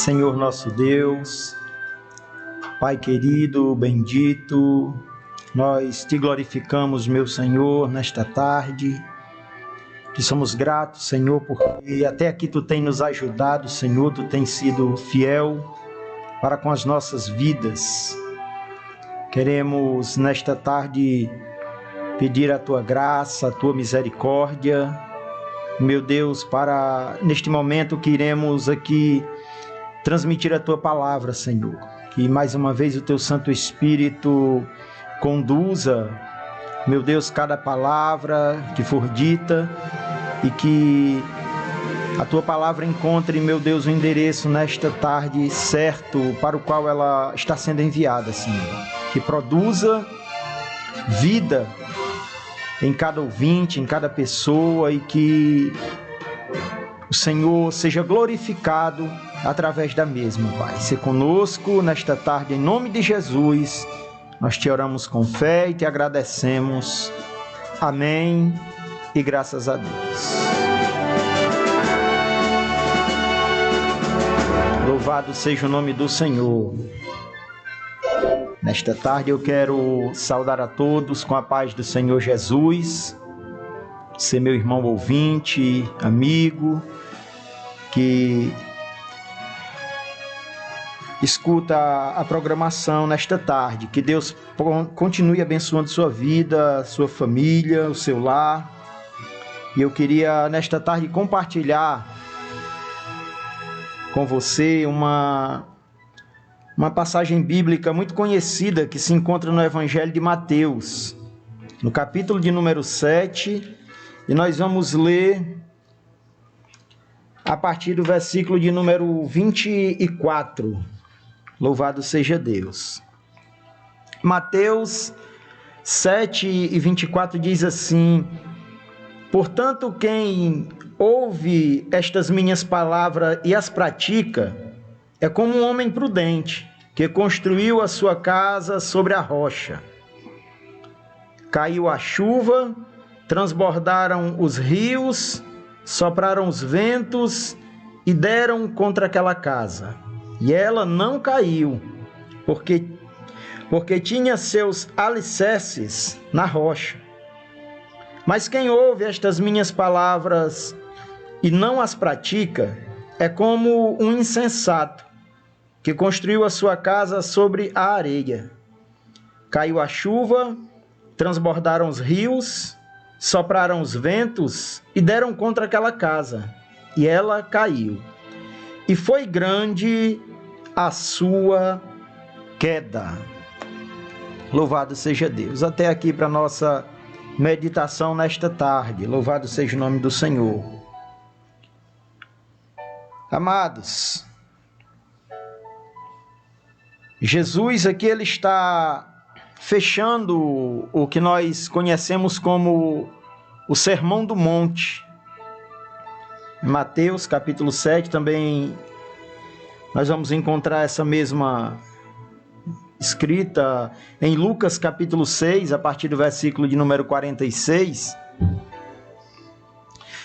Senhor nosso Deus, Pai querido, bendito, nós te glorificamos, meu Senhor, nesta tarde. Te somos gratos, Senhor, porque até aqui Tu tem nos ajudado, Senhor, Tu tem sido fiel para com as nossas vidas. Queremos, nesta tarde, pedir a Tua graça, a Tua misericórdia, meu Deus, para neste momento que iremos aqui transmitir a Tua palavra, Senhor. Que mais uma vez o Teu Santo Espírito conduza, meu Deus, cada palavra que for dita e que a Tua palavra encontre, meu Deus, o endereço nesta tarde certo para o qual ela está sendo enviada, Senhor. Que produza vida em cada ouvinte, em cada pessoa, e que o Senhor seja glorificado através da mesma, Pai. Se conosco nesta tarde, em nome de Jesus, nós te oramos com fé e te agradecemos. Amém e graças a Deus. Louvado seja o nome do Senhor. Nesta tarde eu quero saudar a todos com a paz do Senhor Jesus, ser meu irmão ouvinte, amigo, que escuta a programação nesta tarde. Que Deus continue abençoando sua vida, sua família, o seu lar. E eu queria nesta tarde compartilhar com você uma passagem bíblica muito conhecida que se encontra no Evangelho de Mateus, no capítulo de número 7, e nós vamos ler a partir do versículo de número 24. Louvado seja Deus. Mateus 7 e 24 diz assim: portanto, quem ouve estas minhas palavras e as pratica, é como um homem prudente, que construiu a sua casa sobre a rocha. Caiu a chuva, transbordaram os rios, sopraram os ventos e deram contra aquela casa. E ela não caiu, porque tinha seus alicerces na rocha. Mas quem ouve estas minhas palavras e não as pratica, é como um insensato, que construiu a sua casa sobre a areia. Caiu a chuva, transbordaram os rios, sopraram os ventos e deram contra aquela casa, e ela caiu. E foi grande a sua queda. Louvado seja Deus. Até aqui para a nossa meditação nesta tarde. Louvado seja o nome do Senhor. Amados, Jesus aqui ele está fechando o que nós conhecemos como o Sermão do Monte. Em Mateus capítulo 7 também nós vamos encontrar essa mesma escrita em Lucas capítulo 6, a partir do versículo de número 46.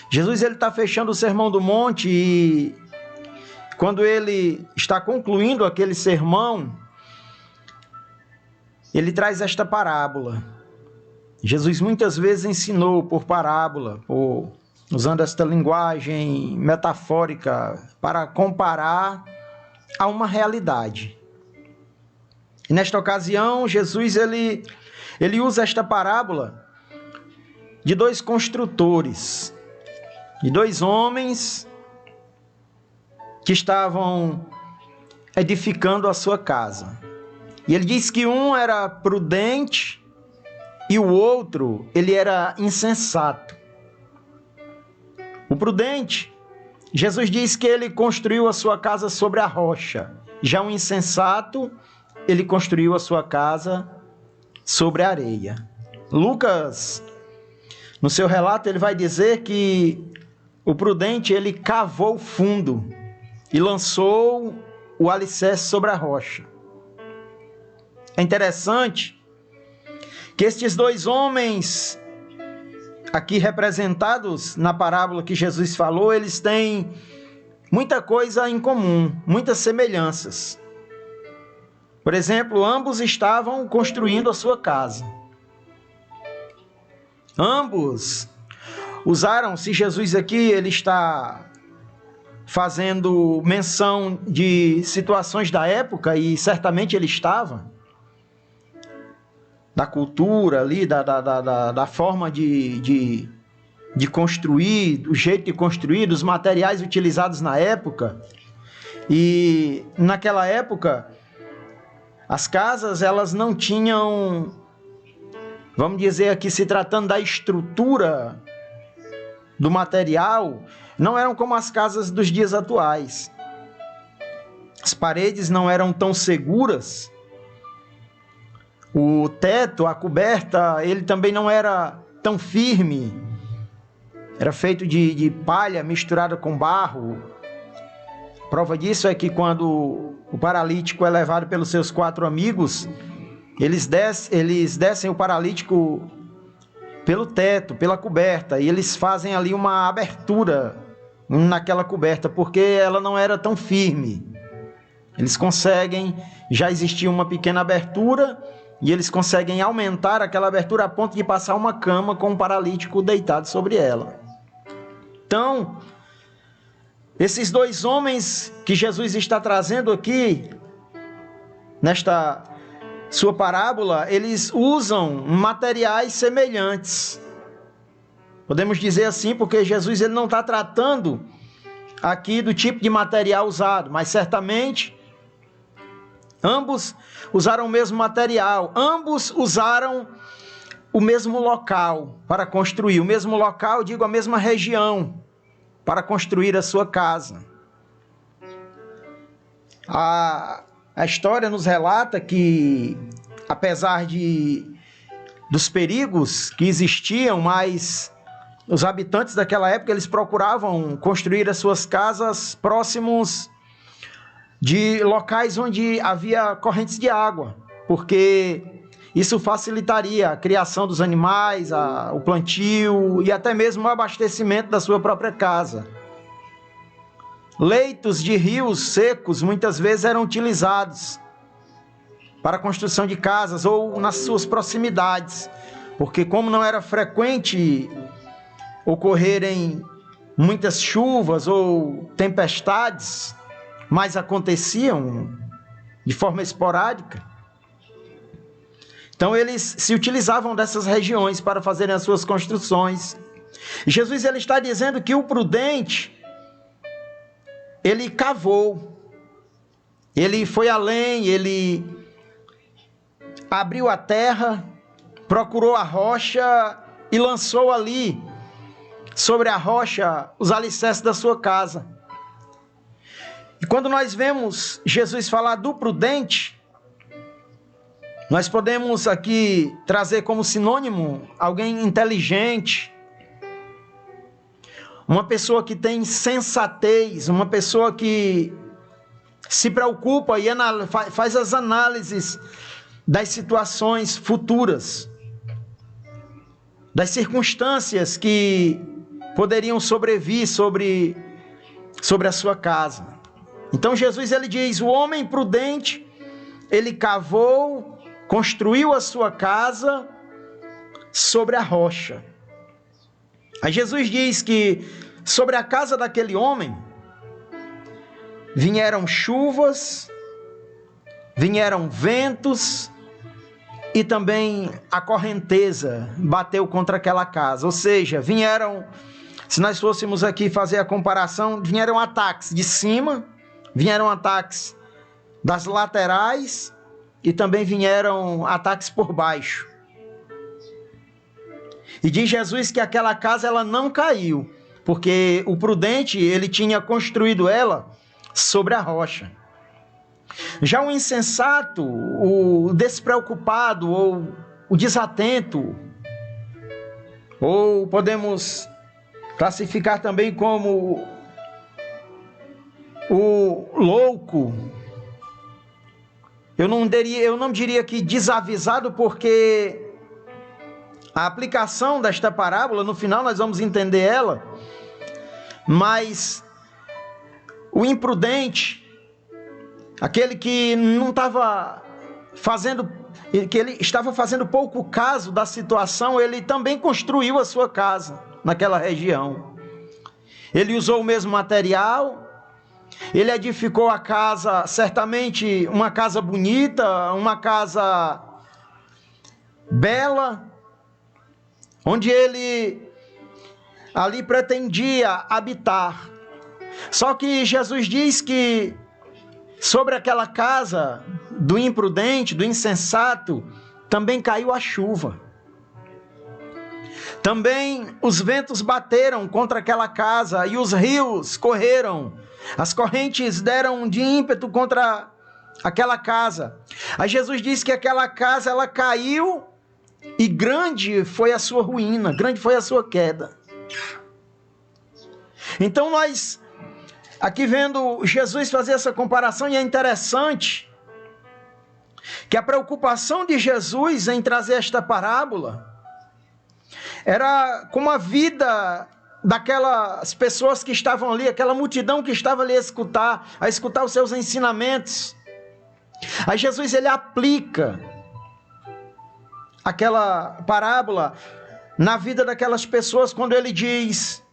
Jesus ele está fechando o Sermão do Monte e quando ele está concluindo aquele sermão, ele traz esta parábola. Jesus muitas vezes ensinou por parábola, usando esta linguagem metafórica para comparar a uma realidade. E nesta ocasião, Jesus ele usa esta parábola de dois construtores, de dois homens que estavam edificando a sua casa. E ele diz que um era prudente e o outro, ele era insensato. O prudente, Jesus diz que ele construiu a sua casa sobre a rocha. Já o insensato, ele construiu a sua casa sobre a areia. Lucas, no seu relato, ele vai dizer que o prudente, ele cavou fundo e lançou o alicerce sobre a rocha. É interessante que estes dois homens, aqui representados na parábola que Jesus falou, eles têm muita coisa em comum, muitas semelhanças. Por exemplo, ambos estavam construindo a sua casa. Ambos usaram, se Jesus aqui ele está fazendo menção de situações da época, e certamente ele estava, da cultura ali, da forma de construir, do jeito de construir, dos materiais utilizados na época. E naquela época, as casas elas não tinham, vamos dizer aqui, se tratando da estrutura do material, não eram como as casas dos dias atuais. As paredes não eram tão seguras. O teto, a coberta, ele também não era tão firme. Era feito de palha misturada com barro. Prova disso é que quando o paralítico é levado pelos seus 4 amigos, eles descem o paralítico pelo teto, pela coberta, e eles fazem ali uma abertura naquela coberta, porque ela não era tão firme. Eles conseguem, já existia uma pequena abertura, e eles conseguem aumentar aquela abertura a ponto de passar uma cama com um paralítico deitado sobre ela. Então, esses 2 homens que Jesus está trazendo aqui, nesta sua parábola, eles usam materiais semelhantes. Podemos dizer assim, porque Jesus ele não está tratando aqui do tipo de material usado, mas certamente ambos usaram o mesmo material, ambos usaram o mesmo local para construir, o mesmo local, digo, a mesma região para construir a sua casa. A história nos relata que, apesar dos perigos que existiam, mas os habitantes daquela época, eles procuravam construir as suas casas próximos de locais onde havia correntes de água, porque isso facilitaria a criação dos animais, o plantio e até mesmo o abastecimento da sua própria casa. Leitos de rios secos muitas vezes eram utilizados para a construção de casas ou nas suas proximidades, porque como não era frequente ocorrerem muitas chuvas ou tempestades, mas aconteciam de forma esporádica, então eles se utilizavam dessas regiões para fazerem as suas construções. Jesus ele está dizendo que o prudente, ele cavou, ele foi além, ele abriu a terra, procurou a rocha e lançou ali, sobre a rocha, os alicerces da sua casa. E quando nós vemos Jesus falar do prudente, nós podemos aqui trazer como sinônimo alguém inteligente, uma pessoa que tem sensatez, uma pessoa que se preocupa e faz as análises das situações futuras, das circunstâncias que poderiam sobrevir sobre a sua casa. Então Jesus ele diz, o homem prudente, ele cavou, construiu a sua casa sobre a rocha. Aí Jesus diz que sobre a casa daquele homem vieram chuvas, vieram ventos e também a correnteza bateu contra aquela casa. Ou seja, vieram, se nós fôssemos aqui fazer a comparação, vieram ataques de cima, vieram ataques das laterais e também vieram ataques por baixo. E diz Jesus que aquela casa ela não caiu, porque o prudente ele tinha construído ela sobre a rocha. Já o insensato, o despreocupado ou o desatento, ou podemos classificar também como o louco, eu não diria que desavisado, porque a aplicação desta parábola, no final nós vamos entender ela, mas o imprudente, aquele que não estava fazendo, que ele estava fazendo pouco caso da situação, ele também construiu a sua casa naquela região. Ele usou o mesmo material, ele edificou a casa, certamente uma casa bonita, uma casa bela, onde ele ali pretendia habitar. Só que Jesus diz que sobre aquela casa do imprudente, do insensato, também caiu a chuva. Também os ventos bateram contra aquela casa e os rios correram. As correntes deram de ímpeto contra aquela casa. Aí Jesus disse que aquela casa ela caiu e grande foi a sua ruína, grande foi a sua queda. Então nós aqui vendo Jesus fazer essa comparação, e é interessante que a preocupação de Jesus em trazer esta parábola era com a vida daquelas pessoas que estavam ali, aquela multidão que estava ali a escutar os seus ensinamentos. Aí Jesus ele aplica aquela parábola na vida daquelas pessoas quando ele diz: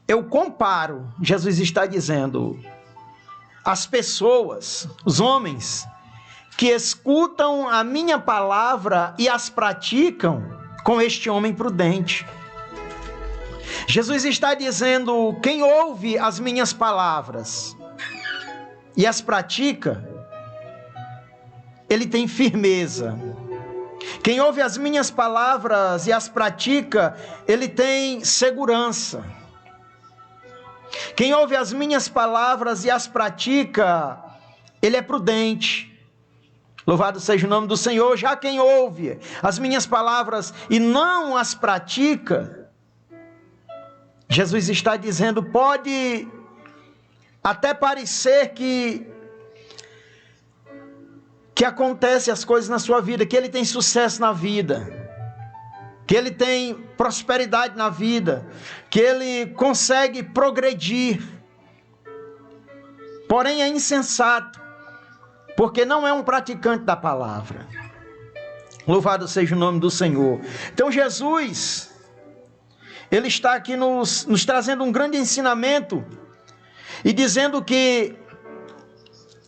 eu comparo, Jesus está dizendo, as pessoas, os homens, que escutam a minha palavra e as praticam com este homem prudente. Jesus está dizendo, quem ouve as minhas palavras e as pratica, ele tem firmeza. Quem ouve as minhas palavras e as pratica, ele tem segurança. Quem ouve as minhas palavras e as pratica, ele é prudente. Louvado seja o nome do Senhor. Já quem ouve as minhas palavras e não as pratica, Jesus está dizendo, pode até parecer que acontece as coisas na sua vida, que ele tem sucesso na vida, que ele tem prosperidade na vida, que ele consegue progredir, porém é insensato, porque não é um praticante da palavra. Louvado seja o nome do Senhor. Então Jesus, ele está aqui nos trazendo um grande ensinamento e dizendo que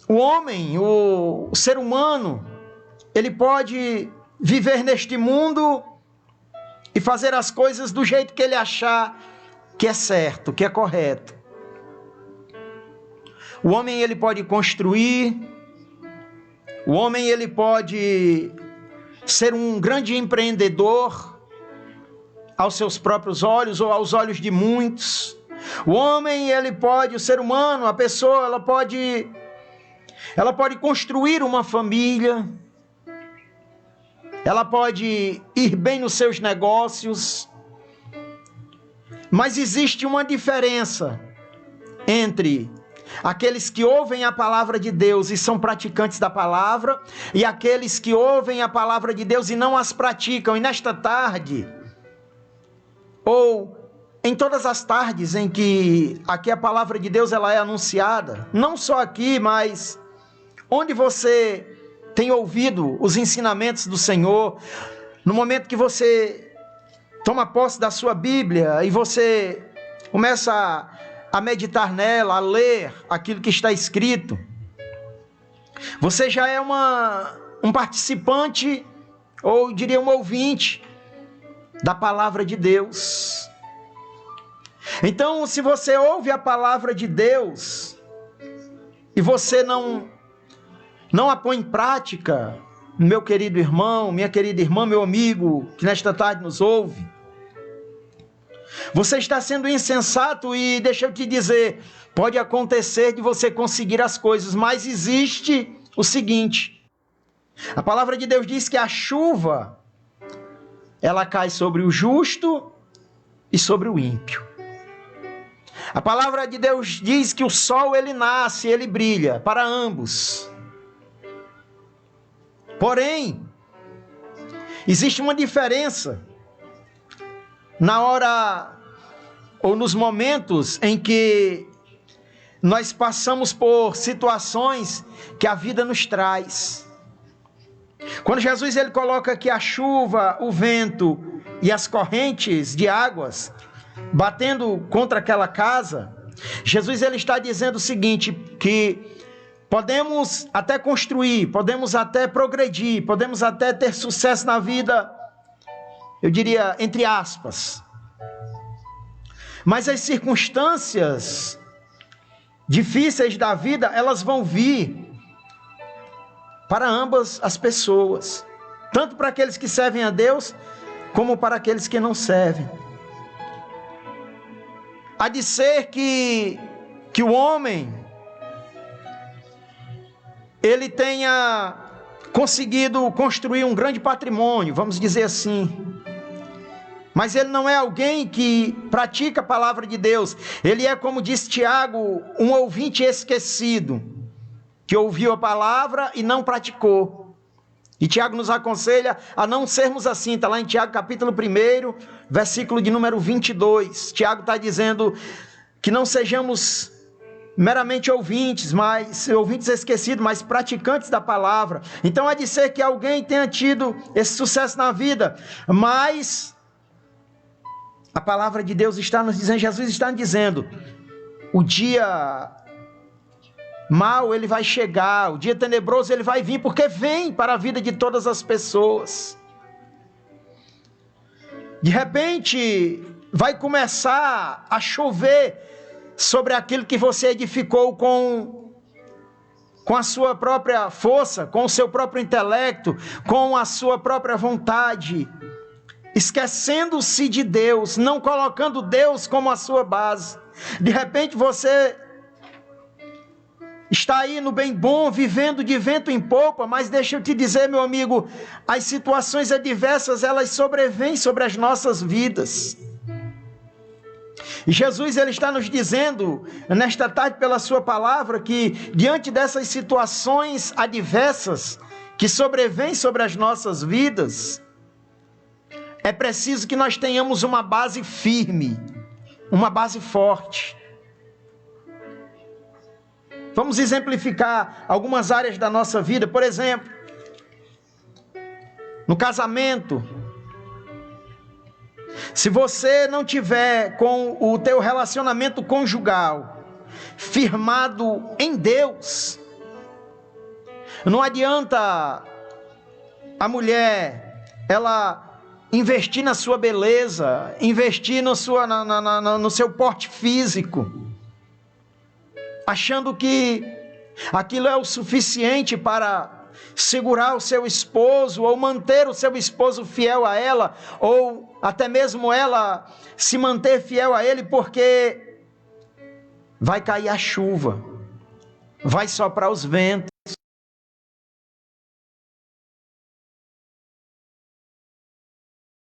o homem, o ser humano, ele pode viver neste mundo e fazer as coisas do jeito que ele achar que é certo, que é correto. O homem ele pode construir, o homem ele pode ser um grande empreendedor aos seus próprios olhos ou aos olhos de muitos. O homem ele pode, o ser humano, a pessoa, ela pode construir uma família, ela pode ir bem nos seus negócios, mas existe uma diferença entre aqueles que ouvem a palavra de Deus e são praticantes da palavra, e aqueles que ouvem a palavra de Deus e não as praticam. E nesta tarde, ou em todas as tardes em que aqui a palavra de Deus ela é anunciada, não só aqui, mas onde você tem ouvido os ensinamentos do Senhor, no momento que você toma posse da sua Bíblia e você começa a meditar nela, a ler aquilo que está escrito, você já é um participante, ou diria um ouvinte da palavra de Deus. Então, se você ouve a palavra de Deus e você não a põe em prática, meu querido irmão, minha querida irmã, meu amigo, que nesta tarde nos ouve, você está sendo insensato. E deixa eu te dizer, pode acontecer de você conseguir as coisas, mas existe o seguinte: a palavra de Deus diz que a chuva, ela cai sobre o justo e sobre o ímpio. A palavra de Deus diz que o sol ele nasce, ele brilha para ambos. Porém, existe uma diferença na hora ou nos momentos em que nós passamos por situações que a vida nos traz. Quando Jesus ele coloca que a chuva, o vento e as correntes de águas batendo contra aquela casa, Jesus ele está dizendo o seguinte, que podemos até construir, podemos até progredir, podemos até ter sucesso na vida, eu diria entre aspas, mas as circunstâncias difíceis da vida, elas vão vir para ambas as pessoas, tanto para aqueles que servem a Deus, como para aqueles que não servem. Há de ser que o homem, ele tenha conseguido construir um grande patrimônio, vamos dizer assim, mas ele não é alguém que pratica a palavra de Deus. Ele é, como diz Tiago, um ouvinte esquecido, que ouviu a palavra e não praticou. E Tiago nos aconselha a não sermos assim. Está lá em Tiago capítulo 1, versículo de número 22. Tiago está dizendo que não sejamos meramente ouvintes, mas ouvintes esquecidos, mas praticantes da palavra. Então há de ser que alguém tenha tido esse sucesso na vida, mas a palavra de Deus está nos dizendo, Jesus está nos dizendo, o dia mau ele vai chegar, o dia tenebroso ele vai vir, porque vem para a vida de todas as pessoas. De repente vai começar a chover sobre aquilo que você edificou com a sua própria força, com o seu próprio intelecto, com a sua própria vontade, esquecendo-se de Deus, não colocando Deus como a sua base. De repente você está aí no bem bom, vivendo de vento em popa, mas deixa eu te dizer, meu amigo, as situações adversas, elas sobrevêm sobre as nossas vidas. E Jesus ele está nos dizendo, nesta tarde pela sua palavra, que diante dessas situações adversas que sobrevêm sobre as nossas vidas, é preciso que nós tenhamos uma base firme, uma base forte. Vamos exemplificar algumas áreas da nossa vida. Por exemplo, no casamento, se você não tiver com o teu relacionamento conjugal firmado em Deus, não adianta a mulher, ela investir na sua beleza, investir no seu porte físico, achando que aquilo é o suficiente para segurar o seu esposo, ou manter o seu esposo fiel a ela, ou até mesmo ela se manter fiel a ele, porque vai cair a chuva, vai soprar os ventos.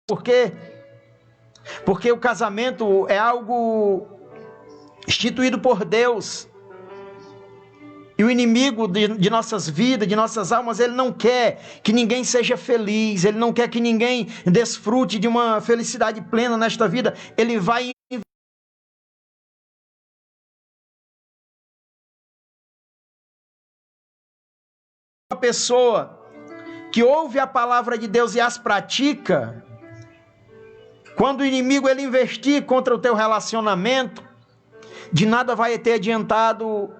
Por quê? Porque o casamento é algo instituído por Deus. E o inimigo de nossas vidas, de nossas almas, ele não quer que ninguém seja feliz, ele não quer que ninguém desfrute de uma felicidade plena nesta vida. Ele vai uma pessoa que ouve a palavra de Deus e as pratica. Quando o inimigo ele investir contra o teu relacionamento, de nada vai ter adiantado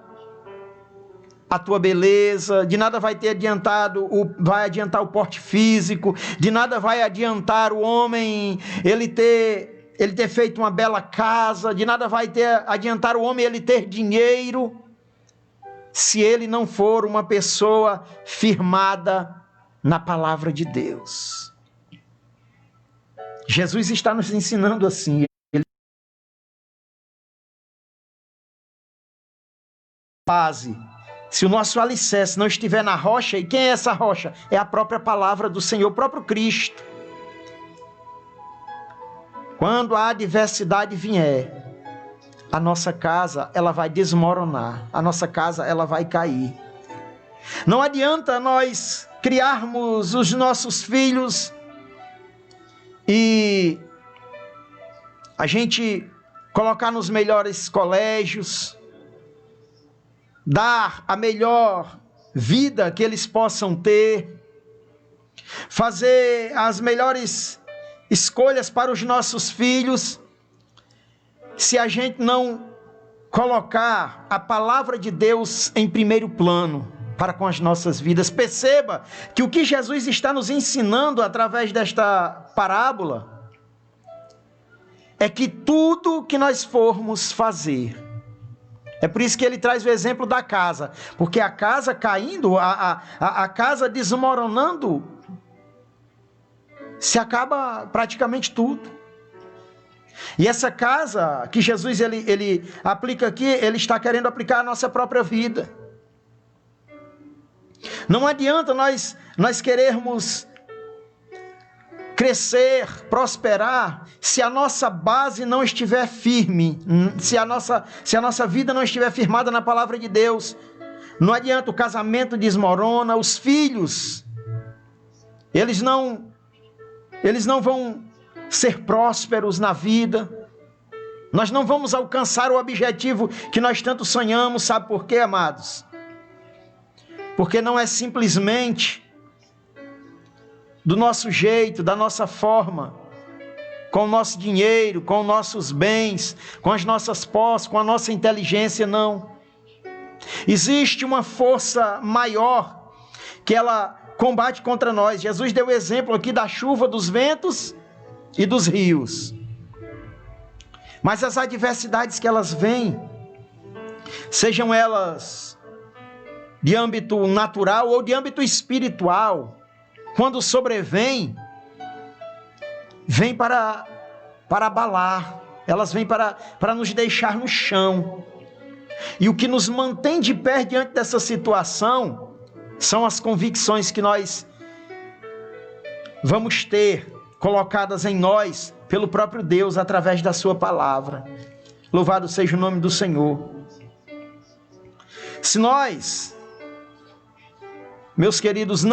a tua beleza, de nada vai ter adiantado, vai adiantar o porte físico, de nada vai adiantar o homem ele ter feito uma bela casa, de nada vai ter adiantar o homem ele ter dinheiro, se ele não for uma pessoa firmada na palavra de Deus. Jesus está nos ensinando assim. Base. Se o nosso alicerce não estiver na rocha, e quem é essa rocha? É a própria palavra do Senhor, o próprio Cristo. Quando a adversidade vier, a nossa casa ela vai desmoronar, a nossa casa ela vai cair. Não adianta nós criarmos os nossos filhos e a gente colocar nos melhores colégios, dar a melhor vida que eles possam ter, fazer as melhores escolhas para os nossos filhos, se a gente não colocar a palavra de Deus em primeiro plano para com as nossas vidas. Perceba que o que Jesus está nos ensinando através desta parábola é que tudo que nós formos fazer, é por isso que ele traz o exemplo da casa, porque a casa caindo, a casa desmoronando, se acaba praticamente tudo. E essa casa que Jesus ele aplica aqui, ele está querendo aplicar a nossa própria vida. Não adianta nós querermos crescer, prosperar, se a nossa base não estiver firme, se a nossa vida não estiver firmada na palavra de Deus. Não adianta, o casamento desmorona, os filhos, eles não vão ser prósperos na vida, nós não vamos alcançar o objetivo que nós tanto sonhamos. Sabe por quê, amados? Porque não é simplesmente do nosso jeito, da nossa forma, com o nosso dinheiro, com os nossos bens, com as nossas posses, com a nossa inteligência, não. Existe uma força maior que ela combate contra nós. Jesus deu o exemplo aqui da chuva, dos ventos e dos rios. Mas as adversidades que elas vêm, sejam elas de âmbito natural ou de âmbito espiritual, quando sobrevêm, vêm para abalar, elas vêm para nos deixar no chão. E o que nos mantém de pé diante dessa situação são as convicções que nós vamos ter colocadas em nós pelo próprio Deus através da sua palavra. Louvado seja o nome do Senhor. Se nós, meus queridos,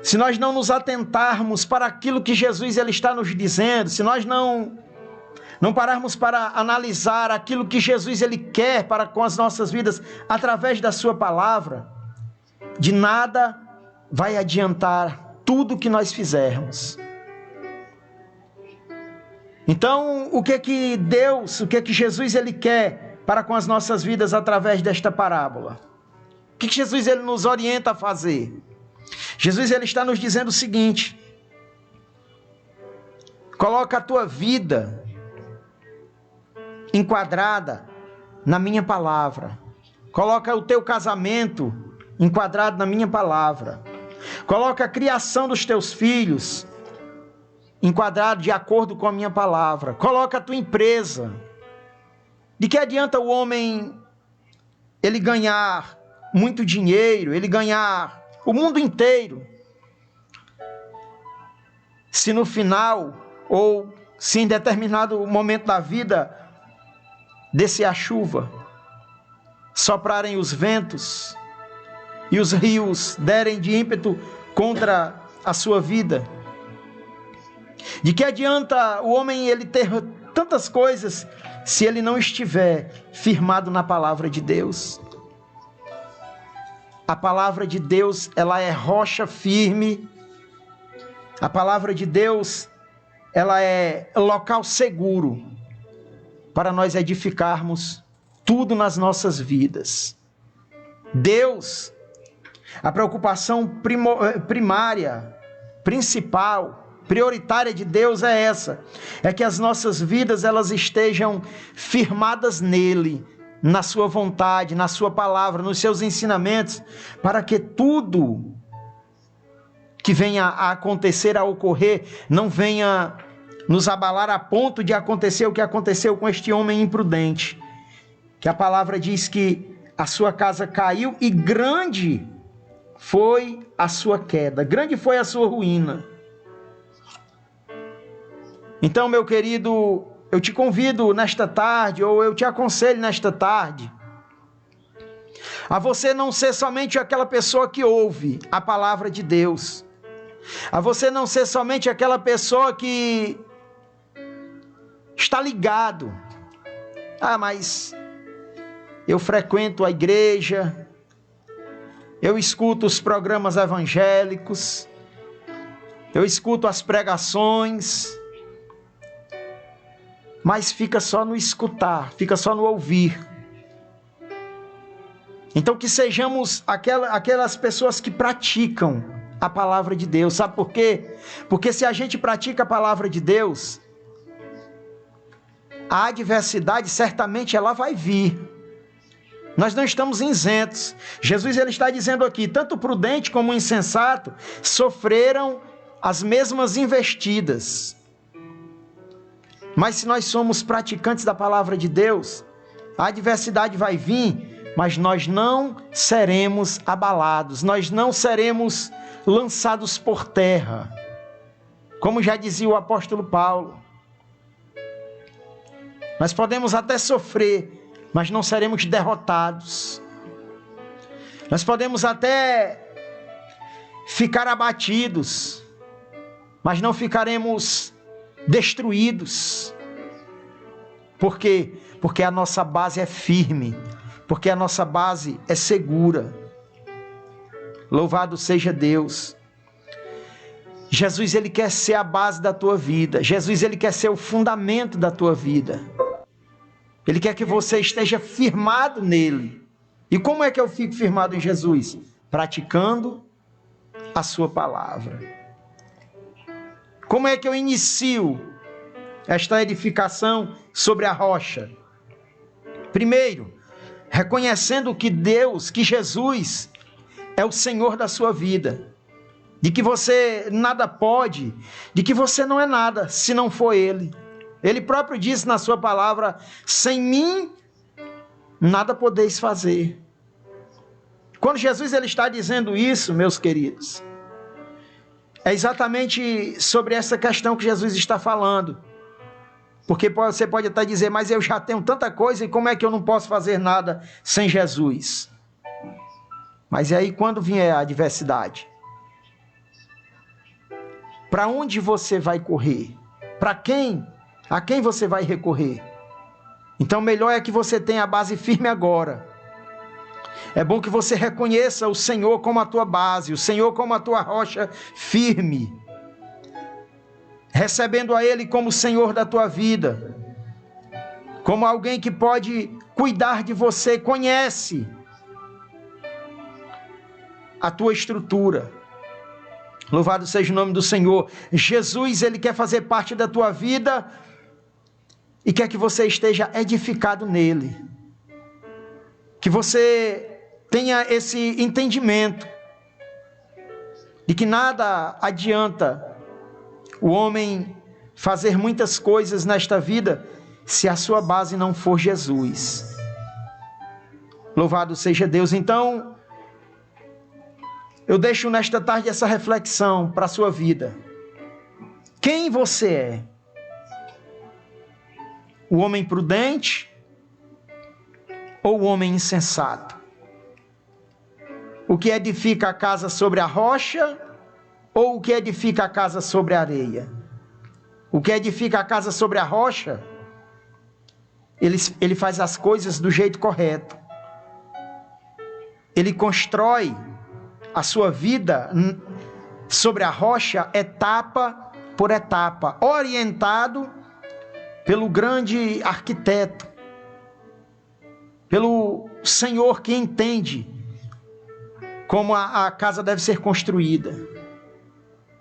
se nós não nos atentarmos para aquilo que Jesus ele está nos dizendo, se nós não pararmos para analisar aquilo que Jesus ele quer para com as nossas vidas através da sua palavra, de nada vai adiantar tudo o que nós fizermos. Então, o que que Jesus ele quer para com as nossas vidas através desta parábola? O que Jesus ele nos orienta a fazer? Jesus ele está nos dizendo o seguinte: coloca a tua vida enquadrada na minha palavra. Coloca o teu casamento enquadrado na minha palavra. Coloca a criação dos teus filhos enquadrado de acordo com a minha palavra. Coloca a tua empresa. De que adianta o homem ele ganhar muito dinheiro, ele ganhar o mundo inteiro, se no final, ou se em determinado momento da vida descer a chuva, soprarem os ventos e os rios derem de ímpeto contra a sua vida? De que adianta o homem ele ter tantas coisas se ele não estiver firmado na palavra de Deus? A palavra de Deus, ela é rocha firme. A palavra de Deus, ela é local seguro para nós edificarmos tudo nas nossas vidas. Deus, a preocupação primária, principal, prioritária de Deus é essa, é que as nossas vidas elas estejam firmadas nele, na sua vontade, na sua palavra, nos seus ensinamentos, para que tudo que venha a acontecer, a ocorrer, não venha nos abalar a ponto de acontecer o que aconteceu com este homem imprudente, que a palavra diz que a sua casa caiu e grande foi a sua queda, grande foi a sua ruína. Então, meu querido, eu te convido nesta tarde, ou eu te aconselho nesta tarde, a você não ser somente aquela pessoa que ouve a palavra de Deus, a você não ser somente aquela pessoa que está ligado. Mas eu frequento a igreja, eu escuto os programas evangélicos, eu escuto as pregações, mas fica só no escutar, fica só no ouvir. Então que sejamos aquelas pessoas que praticam a palavra de Deus. Sabe por quê? Porque se a gente pratica a palavra de Deus, a adversidade certamente ela vai vir. Nós não estamos isentos. Jesus ele está dizendo aqui, tanto o prudente como o insensato sofreram as mesmas investidas. Mas se nós somos praticantes da palavra de Deus, a adversidade vai vir, mas nós não seremos abalados, nós não seremos lançados por terra. Como já dizia o apóstolo Paulo, nós podemos até sofrer, mas não seremos derrotados. Nós podemos até ficar abatidos, mas não ficaremos destruídos. Por quê? Porque a nossa base é firme, porque a nossa base é segura. Louvado seja Deus. Jesus ele quer ser a base da tua vida. Jesus ele quer ser o fundamento da tua vida. Ele quer que você esteja firmado nele. E como é que eu fico firmado em Jesus? Praticando a sua palavra. Como é que eu inicio esta edificação sobre a rocha? Primeiro, reconhecendo que Deus, que Jesus é o Senhor da sua vida. De que você nada pode, de que você não é nada se não for Ele. Ele próprio disse na sua palavra, sem mim nada podeis fazer. Quando Jesus ele está dizendo isso, meus queridos, é exatamente sobre essa questão que Jesus está falando. Porque você pode até dizer, mas eu já tenho tanta coisa e como é que eu não posso fazer nada sem Jesus? Mas e aí quando vier a adversidade? Para onde você vai correr? Para quem? A quem você vai recorrer? Então melhor é que você tenha a base firme agora. É bom que você reconheça o Senhor como a tua base, o Senhor como a tua rocha firme. Recebendo a Ele como Senhor da tua vida. Como alguém que pode cuidar de você, conhece a tua estrutura. Louvado seja o nome do Senhor. Jesus, Ele quer fazer parte da tua vida e quer que você esteja edificado nele. Que você tenha esse entendimento de que nada adianta o homem fazer muitas coisas nesta vida se a sua base não for Jesus. Louvado seja Deus. Então, eu deixo nesta tarde essa reflexão para a sua vida. Quem você é? O homem prudente ou o homem insensato? O que edifica a casa sobre a rocha ou o que edifica a casa sobre a areia? O que edifica a casa sobre a rocha, ele faz as coisas do jeito correto. Ele constrói a sua vida sobre a rocha, etapa por etapa, orientado pelo grande arquiteto, pelo Senhor que entende como a casa deve ser construída.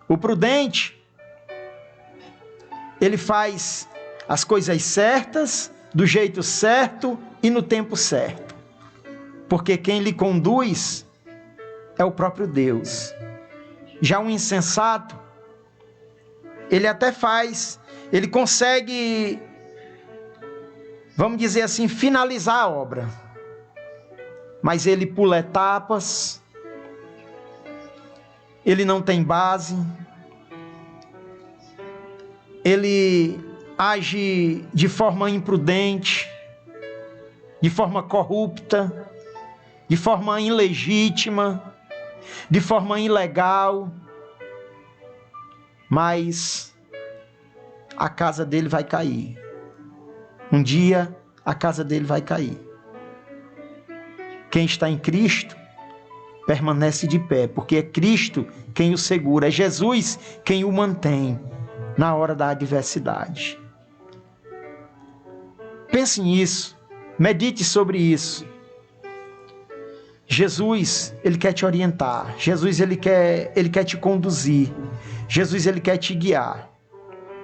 O prudente, ele faz as coisas certas, do jeito certo e no tempo certo, porque quem lhe conduz é o próprio Deus. Já um insensato, ele até faz, ele consegue, vamos dizer assim, finalizar a obra, mas ele pula etapas, ele não tem base, ele age de forma imprudente, de forma corrupta, de forma ilegítima, de forma ilegal, mas a casa dele vai cair. Um dia a casa dele vai cair. quem está em Cristo permanece de pé, porque é Cristo quem o segura, é Jesus quem o mantém na hora da adversidade. Pense nisso, medite sobre isso. Jesus, Ele quer te orientar. Jesus, Ele quer te conduzir. Jesus, Ele quer te guiar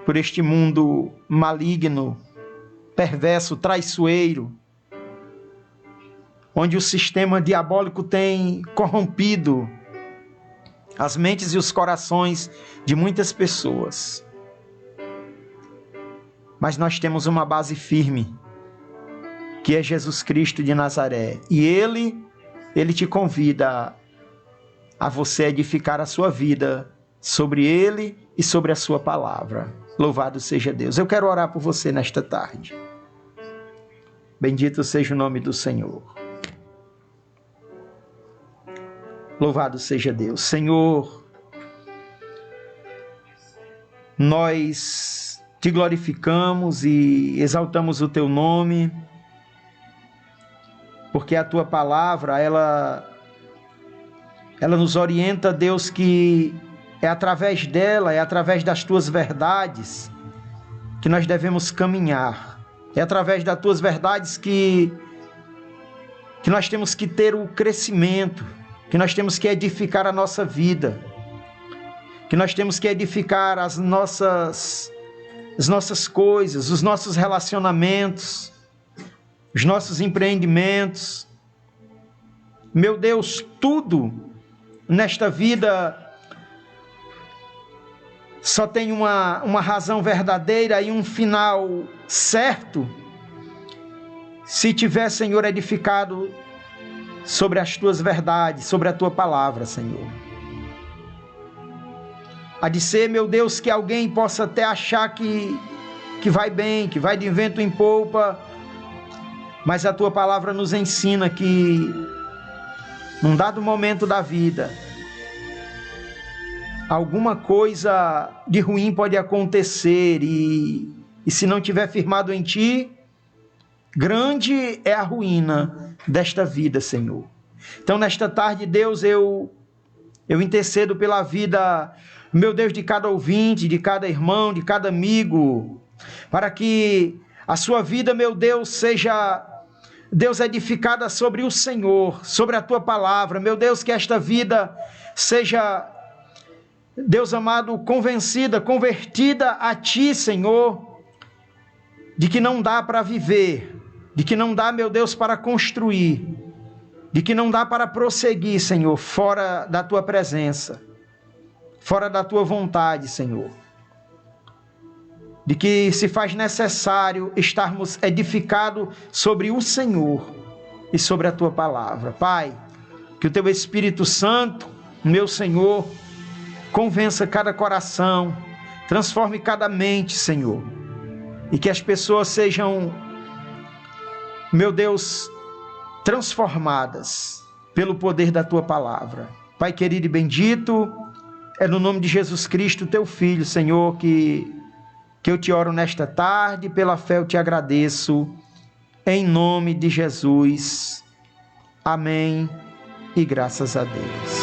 por este mundo maligno, perverso, traiçoeiro, onde o sistema diabólico tem corrompido as mentes e os corações de muitas pessoas. Mas nós temos uma base firme, que é Jesus Cristo de Nazaré. E Ele te convida a você edificar a sua vida sobre Ele e sobre a sua palavra. Louvado seja Deus. Eu quero orar por você nesta tarde. Bendito seja o nome do Senhor. Louvado seja Deus. Senhor, nós te glorificamos e exaltamos o teu nome, porque a tua palavra, ela nos orienta, Deus, que é através dela, é através das tuas verdades que nós devemos caminhar. É através das tuas verdades que nós temos que ter o crescimento, que nós temos que edificar a nossa vida, que nós temos que edificar as nossas coisas, os nossos relacionamentos, os nossos empreendimentos. Meu Deus, tudo nesta vida só tem uma razão verdadeira e um final certo se tiver, Senhor, edificado sobre as tuas verdades, sobre a tua palavra, Senhor. Há de ser, meu Deus, que alguém possa até achar que vai bem, que vai de vento em polpa, mas a tua palavra nos ensina que num dado momento da vida, alguma coisa de ruim pode acontecer e se não tiver firmado em ti, grande é a ruína desta vida, Senhor. Então, nesta tarde, Deus, eu intercedo pela vida, meu Deus, de cada ouvinte, de cada irmão, de cada amigo, para que a sua vida, meu Deus, seja, Deus, edificada sobre o Senhor, sobre a tua palavra. Meu Deus, que esta vida seja, Deus amado, convertida a ti, Senhor, de que não dá para viver, de que não dá, meu Deus, para construir, de que não dá para prosseguir, Senhor, fora da tua presença, fora da tua vontade, Senhor. De que se faz necessário estarmos edificados sobre o Senhor e sobre a tua palavra. Pai, que o teu Espírito Santo, meu Senhor, convença cada coração, transforme cada mente, Senhor, e que as pessoas sejam, meu Deus, transformadas pelo poder da tua palavra. Pai querido e bendito, é no nome de Jesus Cristo, teu Filho, Senhor, que eu te oro nesta tarde, pela fé eu te agradeço, em nome de Jesus. Amém e graças a Deus.